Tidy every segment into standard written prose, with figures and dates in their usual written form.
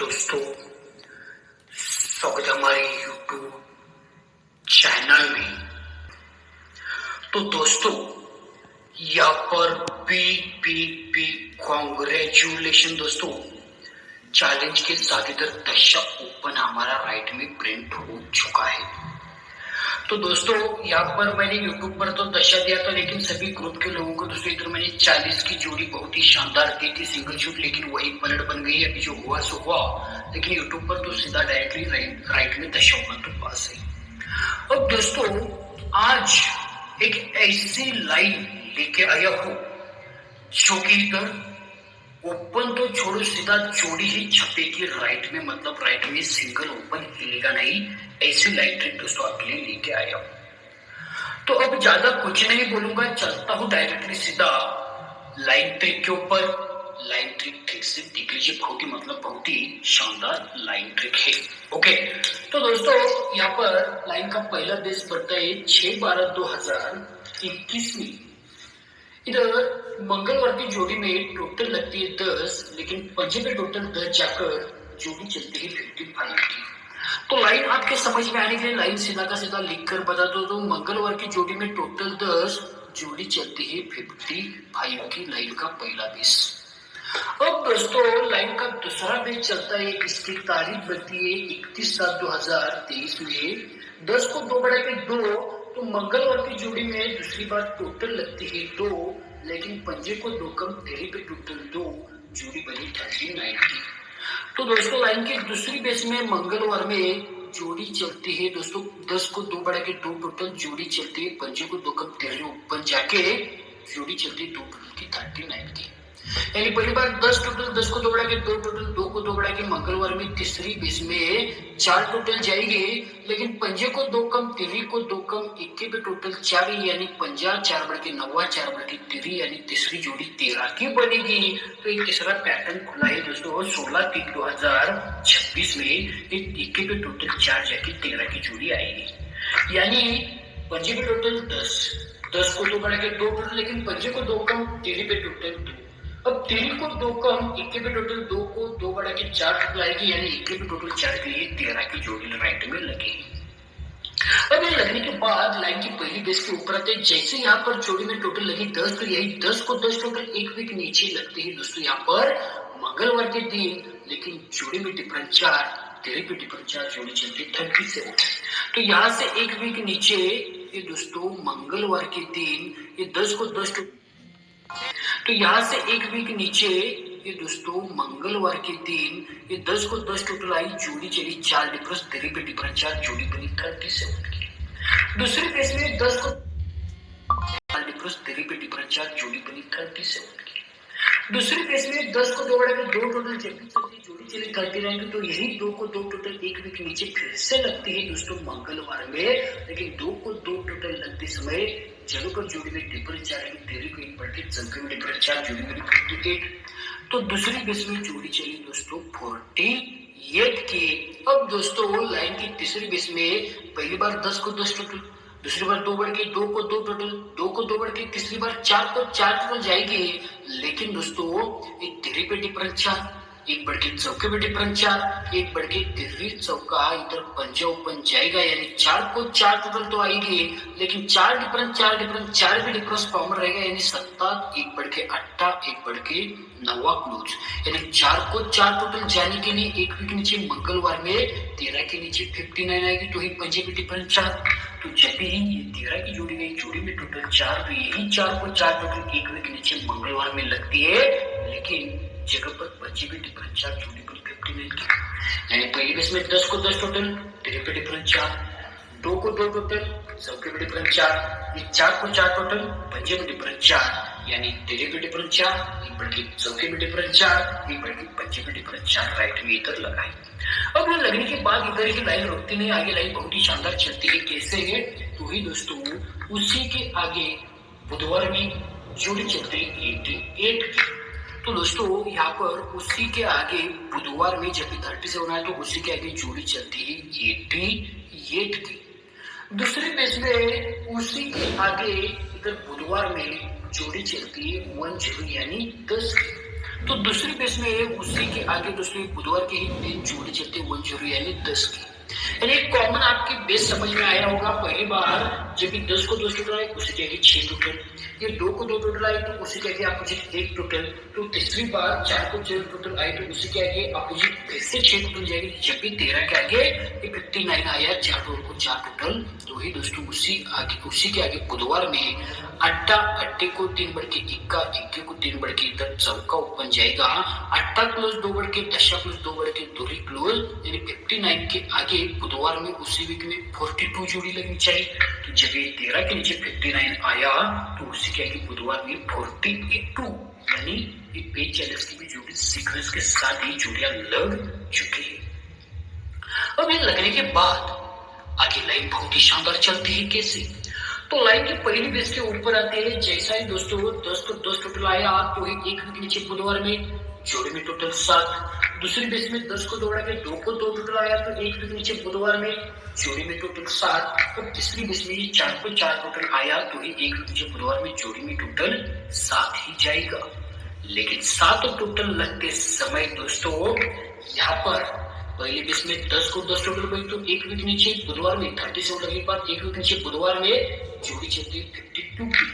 दोस्तों, स्वागत है हमारे YouTube चैनल में। तो दोस्तों, यहाँ पर बिग कॉन्ग्रेचुलेशन दोस्तों। चैलेंज के साथ इधर दशा ओपन हमारा राइट में प्रिंट हो चुका है। तो दोस्तों, यहाँ पर मैंने YouTube पर तो दशा दिया था, लेकिन सभी ग्रुप के लोगों को दोस्तों इधर मैंने 40 की जोड़ी बहुत ही शानदार दी थी सिंगल शूट, लेकिन वही पलट बन गई। अभी जो हुआ सो हुआ, लेकिन YouTube पर तो सीधा डायरेक्टली राइट में दशा ओपन तो पास है। अब दोस्तों, आज एक ऐसी लाइन लेके आया हूं जो कि इधर ओपन तो छोड़ो, सीधा जोड़ी ही छपेगी राइट में, मतलब राइट में सिंगल ओपन हिलेगा नहीं। ऐसी लाइन ट्रिक दोस्तों आपके लिए लेके आया हूं। तो अब ज्यादा कुछ नहीं बोलूंगा, चलता हूं डायरेक्टली सीधा लाइन ट्रिक के ऊपर। लाइन ट्रिक ठीक से देख लीजिए, बहुत ही शानदार लाइन ट्रिक है। ओके, तो दोस्तों यहाँ पर लाइन का पहला बेस बढ़ता है 6/12/2021 में। इधर मंगलवार की जोड़ी में टोटल लगती है 10, लेकिन पंजे पे टोटल 10 जाकर जोड़ी चलती है 55 की। तो लाइन आपके समझ में आने के लिए लाइन सीधा का सीधा लिख कर बता दो। तो मंगलवार की जोड़ी में टोटल 10, जोड़ी चलती है 55 की, लाइन का पहला बेस। अब दोस्तों, लाइन का दूसरा बेस चलता है, इसकी तारीख बनती है 31/7/2023 में। 10 को 2 बढ़ा के 2, तो मंगलवार की जोड़ी में दूसरी बार टोटल लगती है 2, लेकिन पंजे को 2 कम, तेरे पे टोटल 2, जोड़ी बनी 39 की। तो दोस्तों, लाइन के दूसरी बेस में मंगलवार में जोड़ी चलती है दोस्तों 10 को 2 बढ़ा के 2, टोटल जोड़ी चलती है पंजे को 2 कम, तेरे ऊपर जाके जोड़ी चलती है 2 टोटल की 39 की। यानी पहली बार 10 टोटल, 10 को 2 बढ़ा के 2, टोटल 2 को 2 बढ़ा के मंगलवार में तीसरी बेस में 4 टोटल जाएंगे, लेकिन पंजे को 2 कम, तिरी को 2 कम, इक्के पे टोटल 4, यानी पंजा 4 बढ़ के 9, 4 बढ़ के तिरी, यानी तीसरी जोड़ी 13 की बनेगी। तो एक तीसरा पैटर्न खुला है दोस्तों 16/3/2026 में। इक्के पे टोटल 4 जाके 13 की जोड़ी आएगी, यानी पंजे पे टोटल 10, 10 को 2 बढ़ा के 2 टोटल, लेकिन पंजे को 2 कम, तिरी पे टोटल 2। अब 3 को 2 कम, इक्के पे टोटल 2 को 2 बढ़ा के 4 टोटल आएगी, यानी इक्के पे टोटल 4 के लिए 13 की जोड़ी राइट में लगेगी। अब ये लगने के बाद लाइन की पहली बेस के ऊपर आते, जैसे यहाँ पर जोड़ी में टोटल लगी 10, तो यही 10 को 10 टोटल एक वीक नीचे लगते हैं दोस्तों यहाँ पर मंगलवार के दिन, लेकिन जोड़ी में डिफरेंस 4, तेरे पे डिफरेंस 4, जोड़ी चलती 37। तो यहाँ से एक वीक नीचे ये दोस्तों मंगलवार के दिन ये 10 को 10 तो यहाँ से एक वीक नीचे ये दोस्तों मंगलवार के दिन ये 10 को 10 टोटल आई, जोड़ी चली 4 डिफरेंस, तेरे पे डिफरेंस 4, जोड़ी बनी 37 की। दूसरे पेज में 10 को 4 डिफरेंस, तेरे पे डिफरेंस 4, जोड़ी बनी 37 की। दूसरे पेज में 10 को 2 बढ़ा के 2 टोटल जोड़ी चली 39 की। तो यही 2 को 2 टोटल एक वीक नीचे फिर से लगती है दोस्तों मंगलवार में, लेकिन 2 को 2 टोटल लगते समय जगह पर जोड़ी में डिफरेंस 4 है, तेरे को एक बढ़ के चौके में डिफरेंस 4, जोड़ी में 58। तो दूसरी बेस में जोड़ी चली दोस्तों 48 की। अब दोस्तों, लाइन की तीसरी बेस में पहली बार 10 को 10 टोटल, दूसरी बार 2 बढ़ के 2 को 2 टोटल, 2 को 2 बढ़ के तीसरी बार 4 को 4 टोटल जाएगी, लेकिन दोस्तों एक तेरे पे डिफरेंस 4, एक बढ़ के चौके पे डिफरेंस 4, एक बढ़ के तिरी चौका, इधर पंजा ओपन जाएगा, यानी 4 को 4 टोटल तो आएगी, लेकिन 4 डिफरेंस 4 भी डिफरेंस कॉमन रहेगा, यानी 7, एक बढ़ के 8, एक बढ़ के 9 क्लोज, यानी 4 को 4 टोटल जाने के लिए एक वीक नीचे मंगलवार में 13 के नीचे 59 आएगी, तो ही पंजे पे डिफरेंस 4। तो जब भी ये 13 की जोड़ी गई, जोड़ी में टोटल 4, तो यही 4 को 4 टोटल एक वीक नीचे मंगलवार में लगती है, लेकिन जगह पर पंजे पे डिफरेंस 4, जोड़ी पर 59 की। यानी पहली बेस में 10 को 10 टोटल, तेरे पे डिफरेंस 4, 2 को 2 टोटल, सबके पे डिफरेंस 4, ये 4 को 4 टोटल, पंजे पे डिफरेंस 4, यानी तेरे पे डिफरेंस 4, एक बढ़ के चौके पे डिफरेंस 4, एक बढ़ के पंजे पे डिफरेंस 4, राइट में इधर लगाई। अब ये लगने के बाद इधर ही लाइन रुकती नहीं, आगे लाइन बहुत ही शानदार चलती है। कैसे है? तो ही दोस्तों उसी के आगे बुधवार में जोड़ी चलती है 88 की। तो दोस्तों यहाँ पर उसी के आगे बुधवार में जब 37 है, तो उसी के आगे जोड़ी चलती है 88 की। दूसरे पेज में उसी के आगे इधर बुधवार में जोड़ी चलती है 10, यानी 10 की। तो दूसरी बेस में उसी के आगे दोस्तों बुधवार के ही तीन जोड़ी चलते 10 यानी 10 की। यानी एक कॉमन आपकी बेस समझ में आया होगा। पहली बार जब 10 को 2 टोटल आए उसी के आगे 6 टोटल, ये 2 को 2 टोटल आए तो उसी के आगे अपोजिट 1 टोटल, तो तीसरी बार 4 को 4 टोटल आए तो उसी के आगे अपोजिट फिर से 6 टोटल जाएगी। जब भी 13 के आगे 59 आया 4 को 4 टोटल, तो ही दोस्तों उसी के आगे बुधवार में अट्टा अट्टे को 3 बढ़ के इक्का, इक्के को 3 बढ़ के इधर चौका ओपन जाएगा। अट्टा क्लोज 2 बढ़ के दशा क्लोज 2 बढ़ के दूरी क्लोज, यानी 59 के आगे बुधवार में उसी वीक में 42 जोड़ी लगनी चाहिए। तो जब ये 13 के नीचे 59 आया तो उसी के आगे बुधवार में 42, यानी ये पेज चैलेंज की भी जोड़ी सीक्वेंस के साथ ही जोड़ियां लग चुकी है। अब ये लगने के बाद आगे लाइन बहुत ही शानदार चलती है। कैसे? तो लाइन की पहली बेस के ऊपर आते हैं। जैसा ही दोस्तों 10 को 10 टोटल आया तो ही एक वीक नीचे बुधवार में जोड़ी में टोटल 7। दूसरी बेस में 10 को 2 बढ़ा के 2 को 2 टोटल आया तो एक वीक नीचे बुधवार में जोड़ी में टोटल 7। और तीसरी बेस में 4 को 4 टोटल आया तो ही एक वीक नीचे बुधवार में जोड़ी में टोटल 7 ही जाएगा। लेकिन 7 टोटल लगते समय दोस्तों यहाँ पर पहले बेस में 10 को 10 टोटल गई तो एक वीक नीचे बुधवार में 37 लगने के बाद एक वीक नीचे बुधवार में जोड़ी चलती है 52 की,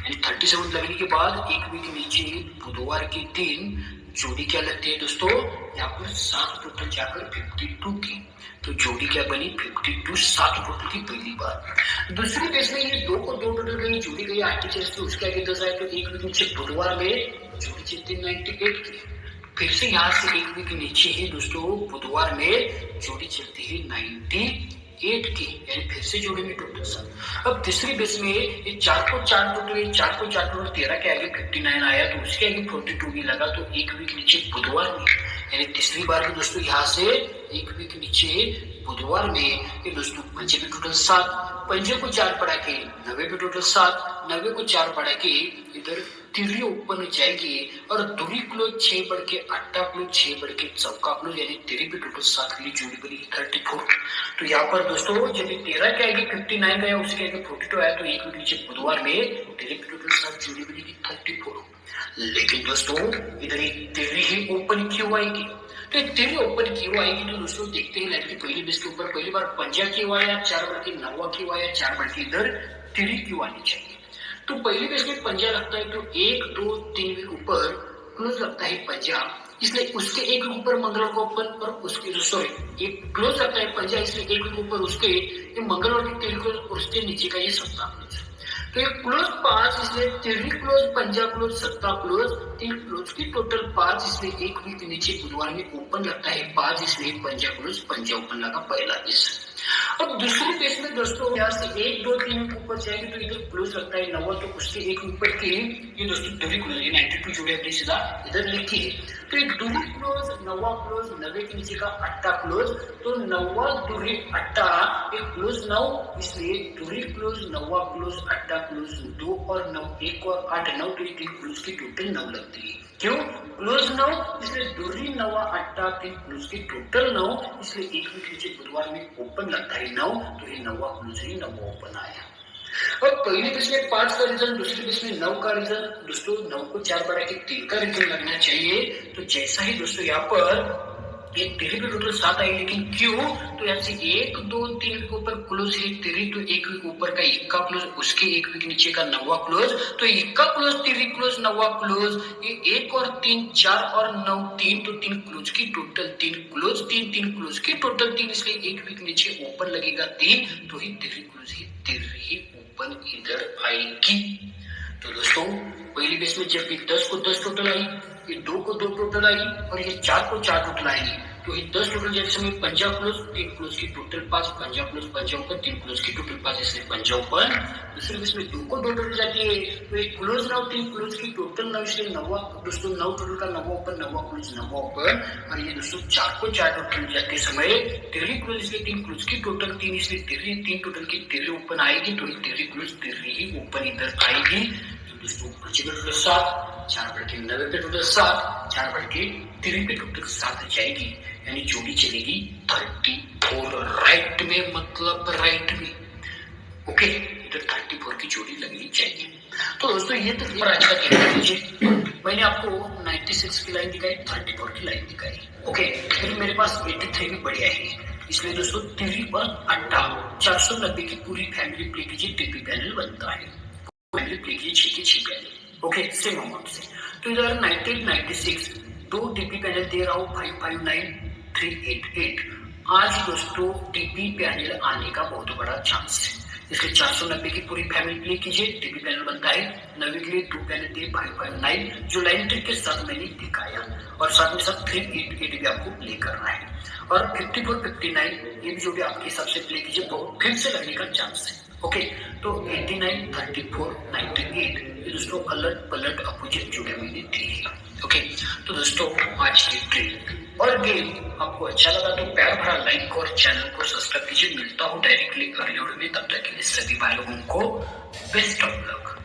यानी 37 लगने के बाद एक वीक नीचे बुधवार के दिन जोड़ी क्या लगती है दोस्तों, यहाँ पर 7 टोटल जाकर 52 की। तो जोड़ी क्या बनी 52, 7 टोटल की पहली बार। दूसरी बेस में ये 2 को 2 टोटल गई, जोड़ी गई 8 तो उसके आगे 10 आए तो एक वीक नीचे बुधवार में जोड़ी चलती है 98 की। फिर से यहाँ से एक वीक नीचे ही दोस्तों बुधवार में जोड़ी चलती है 98 की, यानी फिर से जोड़ी में टोटल 7। अब तीसरी बेस में ये 4 को 4 टोटल 13 के आगे 59 आया तो उसके आगे 42 भी लगा तो एक वीक नीचे बुधवार में, यानी तीसरी बार भी दोस्तों यहाँ से एक वीक नीचे बुधवार में ये दोस्तों पंजे पे टोटल 7, पंजे को 4 बढ़ा के 90 पे टोटल 7, 90 को 4 बढ़ा के इधर तिरी ओपन जाएगी और दूरी क्लोज 6 बढ़ के अट्टा क्लोज 6 बढ़ के चौका क्लोज, यानी तेरी पे टोटल 7 के लिए जोड़ी बनी 34। तो यहाँ पर दोस्तों जब 13 के आगे 59 गया उसके आगे 42 आया तो एक वीक नीचे बुधवार में तेरी पे टोटल 7 जोड़ी बनेगी 34। लेकिन दोस्तों इधर एक तेरी ही ओपन क्यों आएगी? तो तेरी ओपन क्यों आएगी? तो दोस्तों देखते हैं लाइन की पहली बेस के ऊपर पहली बार पंजा क्यों आया, 4 बढ़ के 9 क्यों आया, 4 बढ़ के इधर तेरी क्यों आनी चाहिए? तो पहली बेस में पंजा लगता है तो 1 2 3 के ऊपर क्लोज लगता है पंजा, इसलिए उसके एक ऊपर मंगलवार का ओपन और उसके सॉरी एक क्लोज लगता है पंजा, इसलिए एक ऊपर उसके ये मंगलवार की तेरी क्लोज और उसके नीचे का ये सप्ताह क्लोज। तो ये क्लोज 5 इसलिए तेरी क्लोज पंजा क्लोज सप्ताह क्लोज 3 क्लोज की टोटल 5, इसलिए एक वीक नीचे बुधवार में ओपन लगता है 5, इसलिए पंजा क्लोज पंजा ओपन लगा पहला बेस। अब दूसरी बेस में दोस्तों यहाँ से 1 2 3 ऊपर जाएगी तो इधर क्लोज लगता है 9 तो उसके एक ऊपर के ये दोस्तों दूरी क्लोज 92 जोड़े अपनी सीधा इधर लिखी है। तो एक दूरी क्लोज 9 क्लोज 90 के नीचे का अट्टा क्लोज, तो 9 दूरी अट्टा एक क्लोज 9, इसलिए दूरी क्लोज 9 क्लोज अट्टा क्लोज 2 और 9 1 और 8 9 तो 3 क्लोज की टोटल 9 लगती है। क्यों क्लोज 9? इसलिए दूरी 9 अट्टा 3 क्लोज की टोटल 9, इसलिए एक वीक नीचे बुधवार में ओपन लगता है 9 तो ये 9 क्लोज ही 9 ओपन आया। और पहली बेस में 5 का रीजन, दूसरी बेस में 9 का रीजन, दोस्तों 9 को 4 बढ़ा के 3 का रीजन लगना चाहिए। तो जैसा ही दोस्तों यहाँ पर ये तेरी पे टोटल 7 आई, लेकिन क्यों? तो यहाँ से 1 2 3 के ऊपर क्लोज है तेरी, तो एक वीक ऊपर का इक्का क्लोज उसके एक वीक नीचे का 9 क्लोज, तो इक्का क्लोज तेरी क्लोज 9 क्लोज, ये 1 और 3 4 और 9 3 तो 3 क्लोज की टोटल 3 क्लोज 3 क्लोज की टोटल 3, इसलिए एक वीक नीचे ओपन लगेगा 3 तो ही तेरी क्लोज ही तेरी ओपन इधर आएगी। तो दोस्तों पहली बेस में जब भी 10 को 10 टोटल आई, ये 2 को 2 टोटल आई और ये 4 को 4 टोटल आएगी, तो ये 10 टोटल जाते समय पंजा क्लोज 3 क्लोज की टोटल 5, पंजा क्लोज पंजा ओपन 3 क्लोज की टोटल 5, इसलिए पंजा ओपन। दूसरी बेस में 2 को 2 टोटल जाती है तो ये क्लोज 9 3 क्लोज की टोटल 9, इसलिए 9 दोस्तों 9 टोटल का 9 ओपन 9 क्लोज 9 ओपन। और ये दोस्तों 4 को 4 टोटल जाते समय तेरी क्लोज इसलिए 3 क्लोज की टोटल 3, इसलिए तेरी 3 टोटल की तेरी ओपन आएगी, तो तेरी क्लोज तेरी ही ओपन इधर आएगी। तो दोस्तों पंजे पे टोटल 7, 4 बढ़ के 90 पे टोटल 7, 4 बढ़ के 3 पे टोटल 7 जाएगी, यानी जोड़ी चलेगी 34 राइट में, मतलब राइट में। ओके इधर 34 की जोड़ी लगनी चाहिए। तो दोस्तों ये तो आज का कहना लीजिए, मैंने आपको 96 की लाइन दिखाई, 34 की लाइन दिखाई। ओके, फिर मेरे पास 83 भी बढ़िया है, इसलिए दोस्तों 3 और 8 490 की पूरी फैमिली प्ले कीजिए, टीपी पैनल बनता है। फैमिली प्ले कीजिए 6 के 6 पैनल। ओके, सेम अमाउंट से। तो इधर 96 दो टीपी पैनल दे रहा हूँ 559388। आज दोस्तों टीपी पैनल आने का बहुत बड़ा चांस है, इसलिए 490 की पूरी फैमिली प्ले कीजिए, टीपी पैनल बनता है। 90 के लिए 2 पैनल दिए 559 जो लाइन ट्रिक के साथ मैंने दिखाया, और साथ में साथ 388 भी आपको प्ले करना है। और 54 59 ये भी जो भी आपके हिसाब से प्ले कीजिए, बहुत फिर से लगने का चांस है। ओके, तो 89 34 98 ये दोस्तों अलग पलट अपोजिट जोड़े मैंने दी है। ओके, तो दोस्तों आज की ट्रिक और गेम आपको अच्छा लगा तो प्यार भरा लाइक और चैनल को सब्सक्राइब कीजिए। मिलता हूँ डायरेक्टली अगले वीडियो में, तब तक के लिए सभी भाई लोगों को बेस्ट ऑफ लक।